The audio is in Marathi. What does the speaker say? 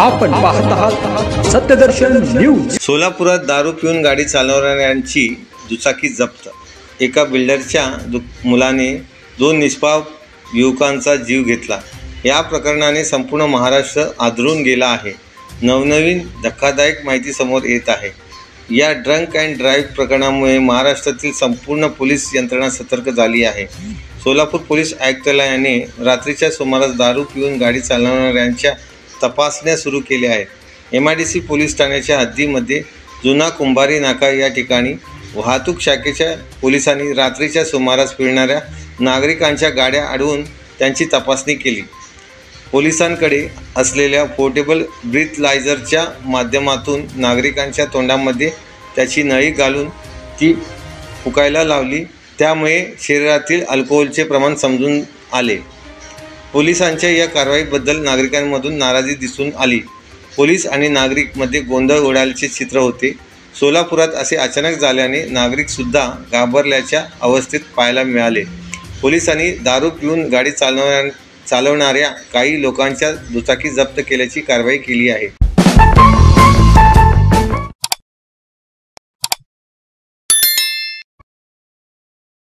आपण पाहत आहात सत्यदर्शन न्यूज। सोलापुरात दारू पिऊन गाडी चालवणाऱ्यांची दुचाकी जप्त। एका बिल्डरच्या मुलाने 2 निष्पाप युवकांचा जीव घेतला। या प्रकरणाने संपूर्ण महाराष्ट्र आदळून गेला आहे। नवनवीन धक्कादायक माहिती समोर येत आहे। या ड्रंक अँड ड्राईव्ह प्रकरणामुळे महाराष्ट्रातील संपूर्ण पोलीस यंत्रणा सतर्क झाली आहे। सोलापूर पोलीस आयुक्तालयाने रात्रीच्या सुमारास दारू पिऊन गाडी चालवणाऱ्यांच्या तपासण्या सुरू केल्या आहेत। MIDC पोलीस ठाण्याच्या हद्दीमध्ये जुना कुंभारी नाका या ठिकाणी वाहतूक शाखेच्या पोलिसांनी रात्रीच्या सुमारास फिरणाऱ्या नागरिकांच्या गाड्या अडवून त्यांची तपासणी केली। पोलिसांकडे असलेल्या पोर्टेबल ब्रीथलायझरच्या माध्यमातून नागरिकांच्या तोंडामध्ये त्याची नळी घालून ती फुकायला लावली। त्यामुळे शरीरातील अल्कोहोलचे प्रमाण समजून आले। पोलिसांच्या या कारवाईबद्दल नागरिकांमधून नाराजी दिसून आली। पोलीस आणि नागरिक मध्ये गोंधळ उडाल्याचे चित्र होते। सोलापुरात असे अचानक झाल्याने नागरिकसुद्धा घाबरल्याच्या अवस्थेत पाहायला मिळाले। पोलिसांनी दारू पिऊन गाडी चालवणाऱ्या काही लोकांच्या दुचाकी जप्त केल्याची कारवाई केली आहे।